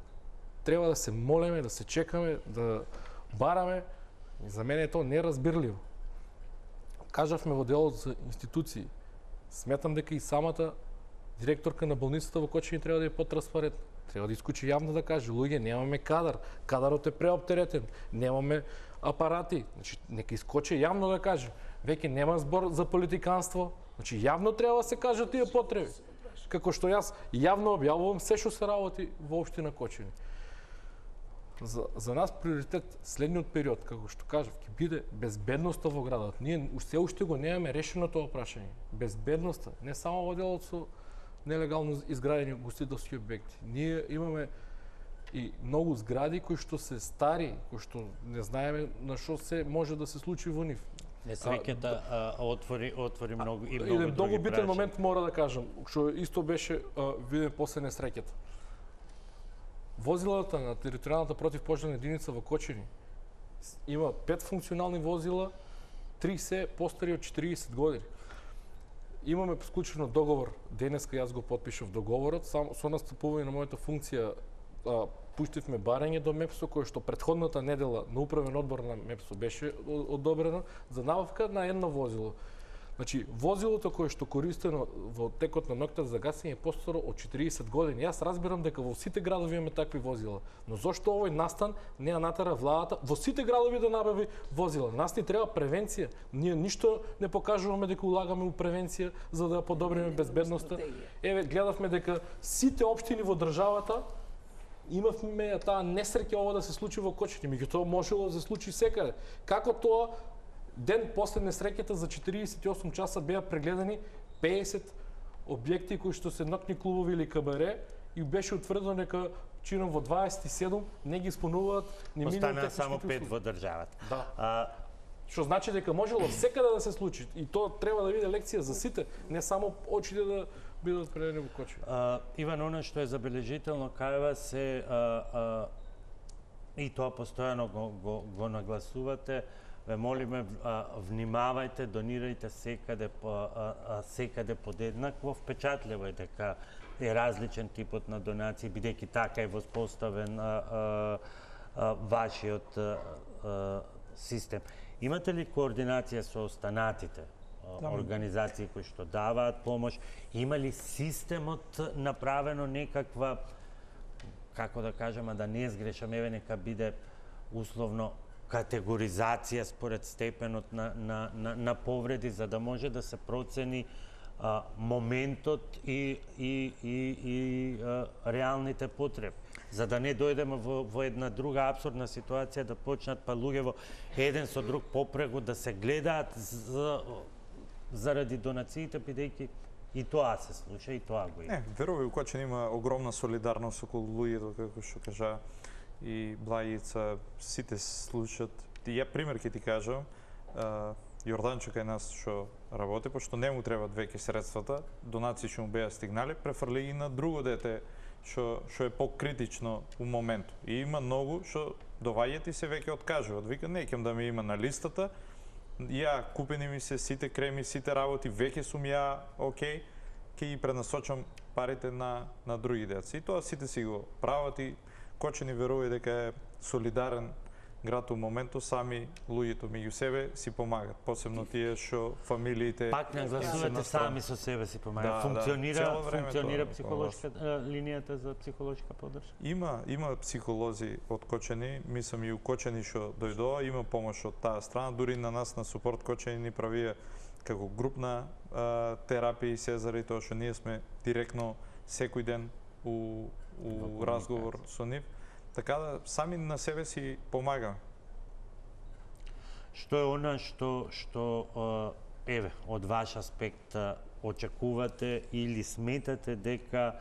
треба да се молеме, да се чекаме, да бараме. И за мене е тоа неразбирливо. Кажавме во делот за институции. Сметам дека и самата директорка на болницата во Кочани треба да е потранспарентна. Треба да исклучи јавно да каже, луѓе, немаме кадар, кадарот е преоптеретен, немаме апарати. Значи, нека искочи јавно да каже. Веќе нема збор за политиканство. Значи, јавно треба да се кажат тие потреби. Како што јас јавно објавувам се што се работи во општина Кочани. За нас приоритет следниот период, како што кажав, ќе биде безбедноста во градот. Ние уште го немаме решено тоа прашање. Безбедноста, не само во делот со нелегално изградени гостителски објекти. Ние имаме и многу згради кои што се стари, кои што не знаеме на што се може да се случи во нив. Несреќата отвори многу и многу битен момент мора да кажам, што исто беше виден после несреќата. Возилата на територијалната противпожарна единица во Кочани има 5 функционални возила, 3 се постари од 40 години. Имаме склучено договор, денеска јас го потпишав договорот, со настапување на мојата функција пуштивме барање до МЕПСО, кое што претходната недела на управен одбор на МЕПСО беше одобрено за набавка на едно возило. Значи, возилото кое што користено во текот на ноќта за гасење е постаро од 40 години. Јас разбирам дека во сите градови имаме такви возила, но зошто овој настан не ја натера владата во сите градови да набави возила? Нас ни треба превенција. Ние ништо не покажуваме дека улагаме у превенција за да подобриме безбедноста. Еве, гледавме дека сите општини во државата имавме таа несреќа ова да се случи во Кочани, меѓутоа можело да се случи секаде. Како тоа ден после несреќата за 48 часа беа прегледани 50 објекти кои што се ноќни клубови или кабаре и беше утврдено дека чином во 27 не ги исполнуваат ни минимум технички само 5 во државата. Да. Што значи дека можело секаде да се случи и тоа треба да биде лекција за сите, не само очите да бидат предени во Кочани. Иван, она што е забележително кај вас е и тоа постојано го нагласувате, ве молиме, внимавајте, донирајте секаде подеднакво. Впечатливо е дека е различен типот на донации, бидејќи така е воспоставен вашиот систем. Имате ли координација со останатите организации кои што даваат помош? Има ли системот направено некаква, како да кажеме, да не сгрешам, еве нека биде условно категоризација според степенот на повреди, за да може да се процени моментот и реалните потреби, за да не дојдеме во една друга апсурдна ситуација, да почнат па луѓе еден со друг попрего да се гледаат заради донациите, бидејќи и тоа се случа, и тоа го има. Не, верувај, Кочани има огромна солидарност околу луѓето, како што кажа и Благица, сите слушат. Ја пример ќе ти кажам, Јорданчо кај нас што работи, пошто не му требаат веќе средствата, донации што му беа стигнали, префрли ги на друго дете што е покритично у моментот. И има многу што доваѓаат и се веќе откажуваат. Вика, не ќе да ми има на листата, ја купени ми се сите креми, сите работи, веќе сум ја окей, ќе ги пренасочам парите на други деца. И тоа сите си го прават и Кочани верува дека е солидарен град у моментот, сами луѓето меѓу себе си помагат, посебно тие што фамилиите пак нагласувате сами со себе си помагат. Функционира психолошка линијата за психолошка поддршка? Има психолози од Кочани, мислам и у Кочани што дојдоа, има помош од таа страна, дури на нас на Супорт Кочани ни правија како групна терапија и сезари, тоа што ние сме директно секој ден у разговор со нив, така да сами на себе си помагаме. Што е она што еве од ваш аспект очекувате или сметате дека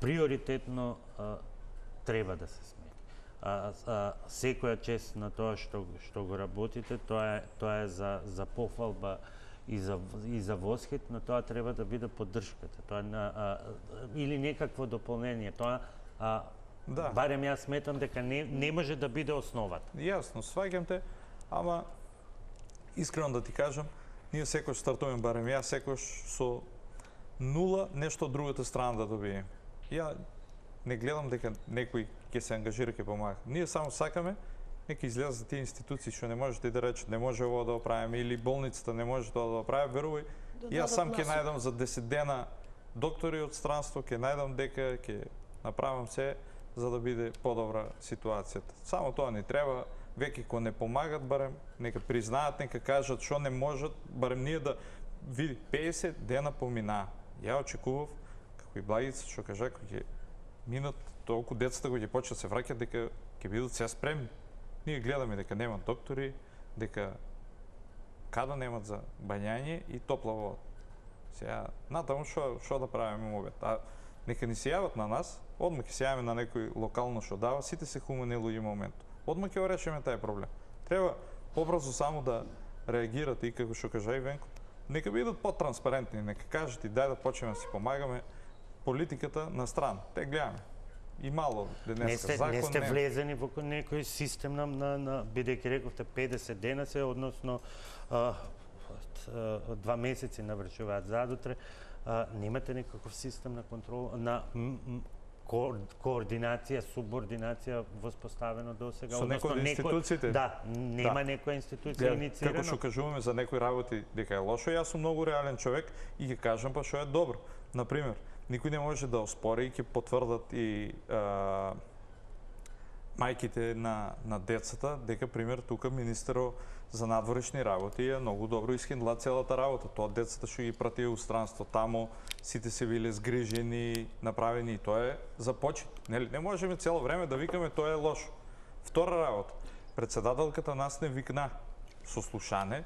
приоритетно треба да се смети? Секоја чест на тоа што го работите, тоа е за пофалба и за восхит, но тоа треба да биде поддршката. Тоа или некакво дополнение. Тоа барем јас сметам дека не може да биде основата. Јасно, сваѓам те, ама искрено да ти кажам, ние секој стартуваме, барем ја секој со нула нешто од другата страна да добиеме. Ја не гледам дека некој ќе се ангажира, ќе помага. Ние само сакаме нека излезат тие институции што не можете да речат, не може ово да оправиме, или болницата не може тоа да оправи, верувај, јас сам ќе најдам за 10 дена доктори од странство, ќе најдам дека ќе направам се за да биде подобра ситуацијата. Само тоа ни треба, веќе кога не помагат, барем нека признаат, нека кажат што не можат, барем ние да види 50 дена поминаа. Ја очекував, како и Благица што кажа, кога ќе минат толку децата кои ќе почнат се враќаат, дека ќе бидат се спремни. Ние гледаме дека немат доктори, дека када немат за бањање и топла вода. Сега, натаму што да правиме мобет? Нека ни се јават на нас, одма ќе се јавиме на некој локално што дава, сите се хумани луѓе момент. Одма ќе го решиме тај проблем. Треба побрзо само да реагирате и како што кажа и Венко, нека бидат потранспарентни, нека кажат и дај да почнеме да си помагаме, политиката на страна. Те гледаме. И мало денеска закон. Не сте влезени во некој систем на бидејќи рековте 50 дена се, односно 2 месеци навршуваат задутре, немате некаков систем на контрол, на координација, субординација воспоставено до сега? Со некој од институциите? Да, нема некоја институција инициирана. Како што кажуваме за некои работи дека е лошо, јас сум многу реален човек и ќе кажам па што е добро. Например, никој не може да оспори и ќе потврдат и мајките на децата дека пример тука министерот за надворешни работи е многу добро исхендла целата работа. Тоа децата што ги пратија у странство таму, сите се биле згрижени, направени и тоа е за почит. Нели не можеме цело време да викаме тоа е лошо. Втора работа, председателката нас не викна со слушане,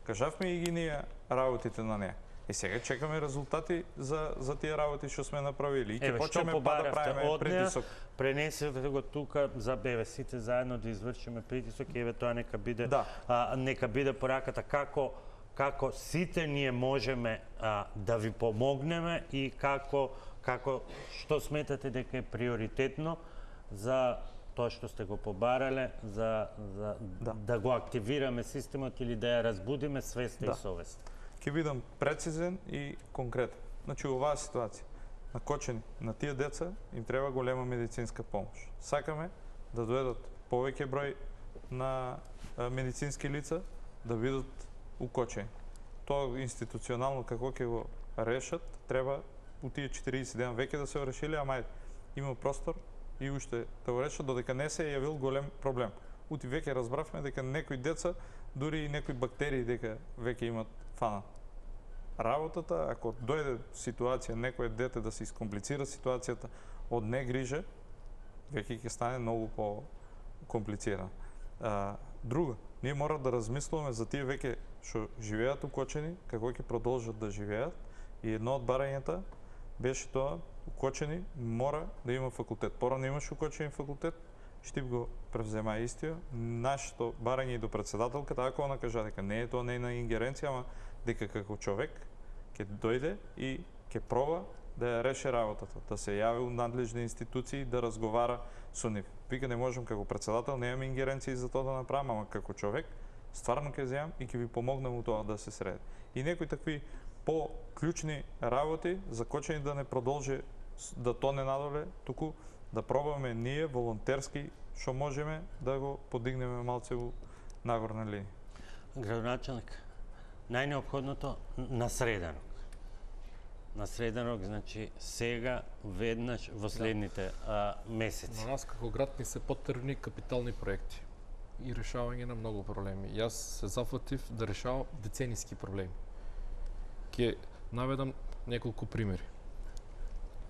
кажавме и ги ние работите на неа. И сега чекаме резултати за тие работи што сме направили. И ќе почнеме па да правиме притисок. Пренесете го тука за сите заедно да извршиме притисок и еве тоа нека биде нека биде пораката како сите ние можеме да ви помогнеме и како што сметате дека е приоритетно за тоа што сте го побарале, да го активираме системот или да ја разбудиме свеста и совест. Ќе бидам прецизен и конкретен. Значи, оваа ситуација на Кочани, на тие деца им треба голема медицинска помош. Сакаме да дојдат повеќе број на медицински лица да бидат у Кочани. тоа институционално како ќе го решат, треба у тие 40 дена веќе да се решили, ама има простор и уште да го решат, додека не се јавил голем проблем. Ути веќе разбравме дека некои деца, дури и некои бактерии дека веќе имат фана. Работата, ако дојде ситуација некое дете да се искомплицира ситуацијата од негрижа, веќе ќе стане многу по-комплицирано. Друго, ние мора да размислуваме за тие веќе што живеат укочени, како ќе продолжат да живеат, и едно од барањата беше тоа, укочени мора да има факултет. Порано имаше укочени факултет, Штип го превзема истиот. Нашето барање и до председателката, ако она кажа дека не е тоа нејна ингеренција, ама дека како човек ќе дојде и ќе проба да ја реши работата, да се јави у надлежни институции, да разговара со нив. Вика не можам како председател, немам ингеренции за тоа да направам, ама како човек стварно ќе земам и ќе ви помогнам у тоа да се среди. И некои такви по-клучни работи за кочени да не продолжи да тоне надоле, туку да пробаме ние волонтерски што можеме да го подигнеме малце у нагорна линија. Градоначелник, најнеопходното на среданок. На среданок, значи сега, веднаш во следните месеци. На нас како град ни се потребни капитални проекти и решавање на многу проблеми. Јас се зафатив да решавам децениски проблеми. Ќе наведам неколку примери.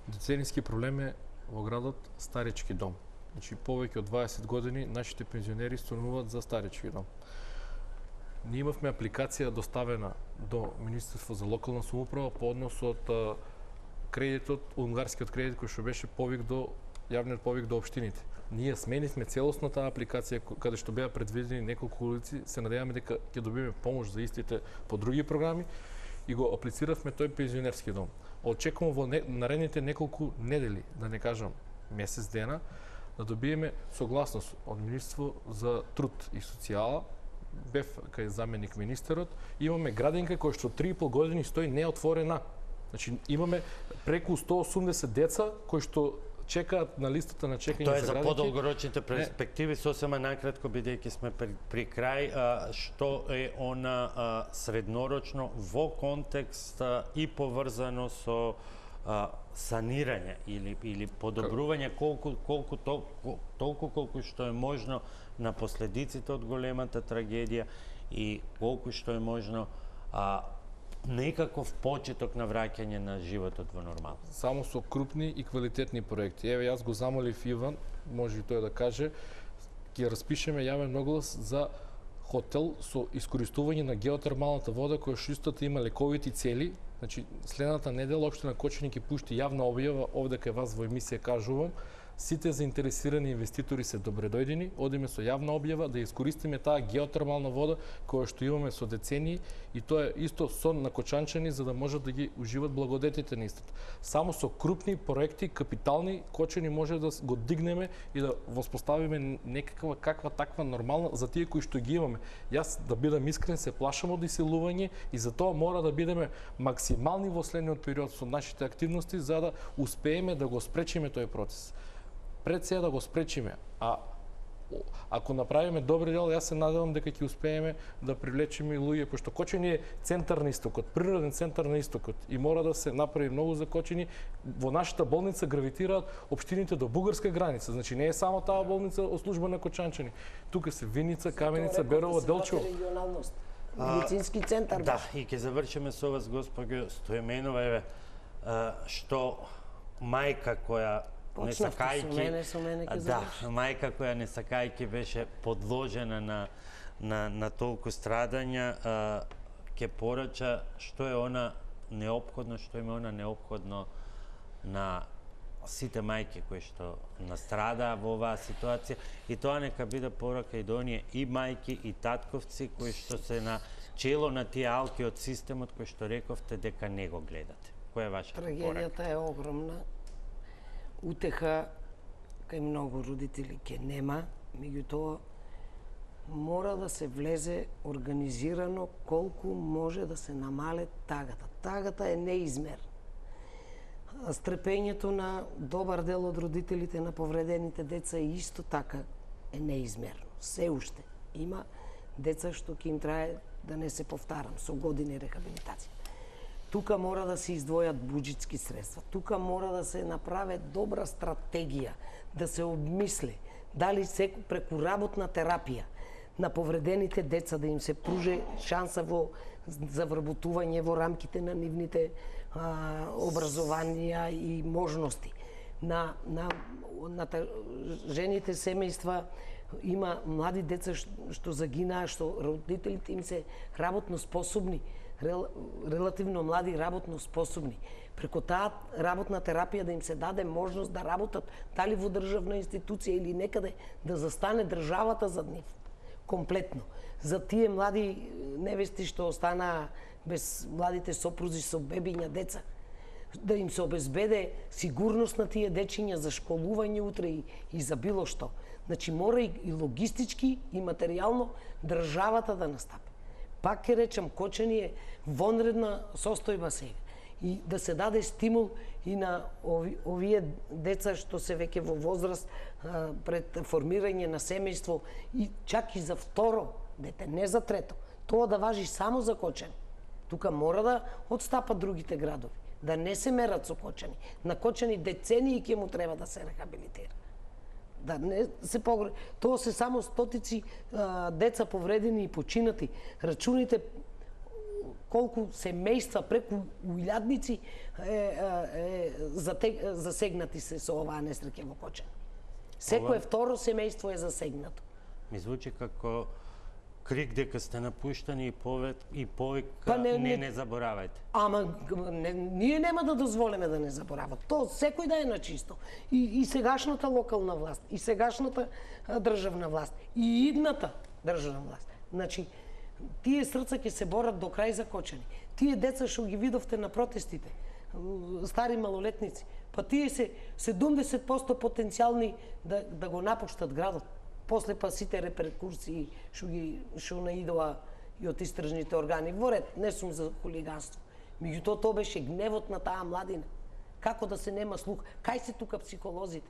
Децениски проблем е во градот старечки дом. Значи повеќе од 20 години нашите пензионери стануваат за старечки дом. Ние имавме апликација доставена до Министерство за локална самоуправа по однос од кредитот, унгарскиот кредит кој што беше јавниот повик до општините. Ние сменивме целосно таа апликација каде што беа предвидени неколку улици, се надеваме дека ќе добиеме помош за истите по други програми и го аплициравме тој пензионерски дом. Очекувам во наредните неколку недели, да не кажам месец дена, да добиеме согласност од Министерство за труд и социјала, бев кај заменик министерот, имаме градинка која што 3,5 години стои неотворена. Значи имаме преку 180 деца кои што чекаат на листата на чекање Тоа е за за градинки. подолгорочните перспективи, сосема накратко бидејќи сме при крај, што е она среднорочно во контекст и поврзано со санирање или подобрување толку колку што е можно на последиците од големата трагедија и колку што е можно некаков почеток на враќање на животот во нормал. Само со крупни и квалитетни проекти. Еве јас го замолив Иван, може и тој да каже, ќе распишеме јавен оглас за хотел со искористување на геотермалната вода која што истото има лековити цели. Значи следната недела општина Кочани ќе пушти јавна објава, овде кај вас во емисија кажувам, сите заинтересирани инвеститори се добредојдени, одиме со јавна објава да искористиме таа геотермална вода која што имаме со децении и тоа е исто сон на кочанчани за да можат да ги уживат благодетите на истата. Само со крупни проекти, капитални, Кочани може да го дигнеме и да воспоставиме некаква каква таква нормална за тие кои што ги имаме. Јас да бидам искрен се плашам од иселување и затоа мора да бидеме максимални во следниот период со нашите активности за да успееме да го спречиме тој процес. Пред се да го спречиме, а ако направиме добри дел, јас се надевам дека ќе успееме да привлечеме и луѓе, пошто Кочани е центар на истокот, природен центар на истокот и мора да се направи многу за Кочани. Во нашата болница гравитираат општините до бугарска граница, значи не е само таа болница од служба на кочанчани. Тука се Виница, Каменица, Берово, Делчево. Медицински центар. Да, и ќе завршиме со вас, госпоѓо Стојменова, еве, што мајка која не сакајки, мајка која не сакајки беше подложена на толку страдања, ќе порача што е она неопходно, што има она неопходно на сите мајки кои што настрадаа во оваа ситуација, и тоа нека биде порака и до оние и мајки и татковци кои што се на чело на тие алки од системот кои што рековте дека не го гледате. Која е вашата порака? Трагедијата е огромна. Утеха кај многу родители ќе нема, меѓутоа мора да се влезе организирано колку може да се намале тагата. Тагата е неизмерна. Стрпењето на добар дел од родителите на повредените деца исто така е неизмерно. Се уште има деца што ќе им трае да не се повтарам, со години рехабилитација. Тука мора да се издвојат буџетски средства. Тука мора да се направи добра стратегија, да се обмисли дали преку работна терапија на повредените деца да им се пружи шанса за вработување во рамките на нивните образованија и можности. На жените семејства има млади деца што загинаа, што родителите им се работно способни, релативно млади работно способни. Преку таа работна терапија да им се даде можност да работат дали во државна институција или некаде, да застане државата за нив комплетно. За тие млади невести што останаа без младите сопрузи со бебиња деца, да им се обезбеде сигурност на тие дечиња за школување утре и за било што. Значи мора и логистички и материјално државата да настапи. Пак ќе речам, Кочани е вонредна состојба сега и да се даде стимул и на овие деца што се веќе во возраст пред формирање на семејство и чак и за второ дете, не за трето. Тоа да важи само за Кочани. Тука мора да отстапат другите градови, да не се мерат со Кочани. На Кочани децении ќе му треба да се рехабилитира. Да не се погре. Тоа се само стотици деца повредени и починати. Рачуните колку семејства преку уилјадници засегнати се со оваа несреќа во Кочани. Секое второ семејство е засегнато. Ми звучи како крик дека сте напуштани и повик не заборавајте. Ама ние нема да дозволиме да не заборават. Тоа секој да е на чисто. И сегашната локална власт, и сегашната државна власт, и идната државна власт. Значи, тие срца ќе се борат до крај за Кочани. Тие деца што ги видовте на протестите, стари малолетници, па тие се 70% потенцијални да го напуштат градот. После па сите реперкурсии што наидоа и од истражните органи. Во ред, не сум за хулиганство. Меѓутоа, тоа беше гневот на таа младина. Како да се нема слух? Кај се тука психолозите?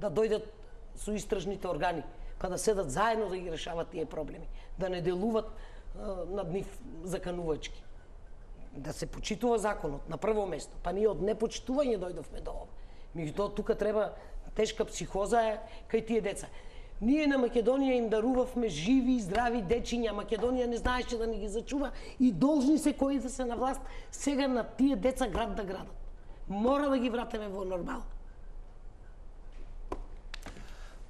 Да дојдат со истражните органи, па да седат заедно да ги решават тие проблеми. Да не делуват над нив заканувачки. Да се почитува законот на прво место. Па ние од непочитување дојдовме до ова. Меѓутоа, тука треба тешка психоза кај тие деца. Ние на Македонија им дарувавме живи и здрави дечиња. Македонија не знаеше да не ги зачува и должни се кои да се на власт сега на тие деца град да градат. Мора да ги вратиме во нормал.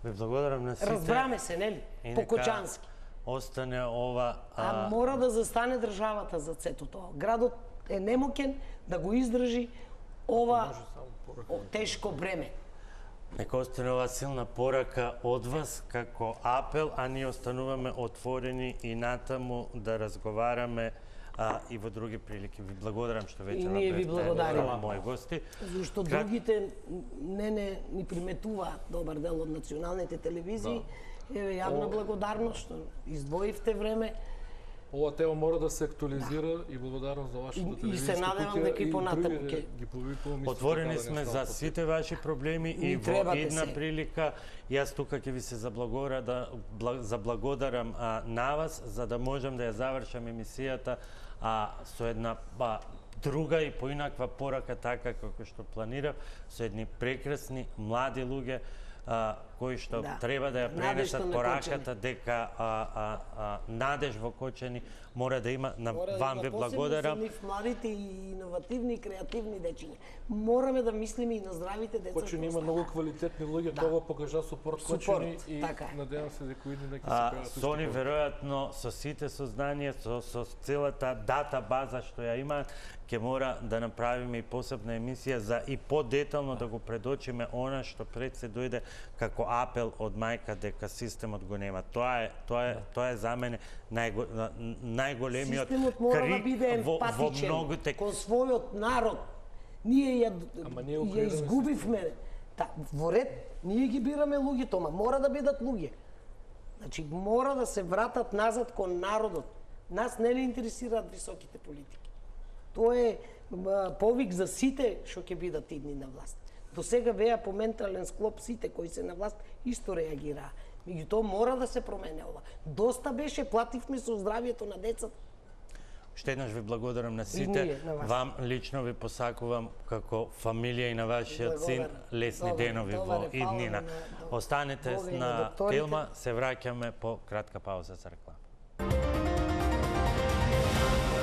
Ве благодарам на сите. Разбраме се, нели? Покочански. Остане ова... А мора да застане државата за сето тоа. Градот е немокен да го издржи ова тешко бреме. Нека остане ова силна порака од вас како апел, а ние остануваме отворени и натаму да разговараме и во други прилики. Ви благодарам што вечерва бевте мои гости. Зашто другите не ни приметуваат добар дел од националните телевизии. Еве јавна благодарност што издвоивте време. Ова тема мора да се актуализира и благодарност за вашата телевизија. И се надевам дека и понатаму ќе ги повикувам. Отворени сме за сите ваши проблеми и во една прилика јас тука ќе ви се заблагодарам на вас за да можам да ја завршам емисијата со една друга и поинаква порака така како што планирав, со едни прекрасни млади луѓе кои што треба да ја пренесат пораката дека надеж во Кочани мора да има. Вам ве благодарам. Посебно за младите и иновативни и креативни дечиња. Мораме да мислиме и на здравите деца. Кочани има многу квалитетни луѓе, тоа покажа супорт Кочани и надевам се дека идни ќе се појават. Сони веројатно со сите сознанија, со целата дата база што ја има, ќе мора да направиме и посебна емисија за и подетално да го предочиме она што пред се дојде како апел од мајка дека системот го нема. Тоа е за мене најголемиот крик во многуте кон својот народ. Ние ја изгубивме. Во ред, ние ги бираме луѓето, ама мора да бидат луѓе. Значи, мора да се вратат назад кон народот. Нас не ли интересираат високите политики. Тоа е повик за сите што ќе бидат идни на власт. До сега веа по ментален склоп сите кои се на власт исто реагираа. Меѓутоа мора да се промене ова. Доста беше, плативме со здравието на децата. Уште еднаш ви благодарам на И сите. ние, на вас. Вам лично ви посакувам како фамилија и на вашиот син Благодарам. лесни Добре, денови добре, во фала иднина. на Останете Бога и на на докторите. филма, се враќаме по кратка пауза за реклама.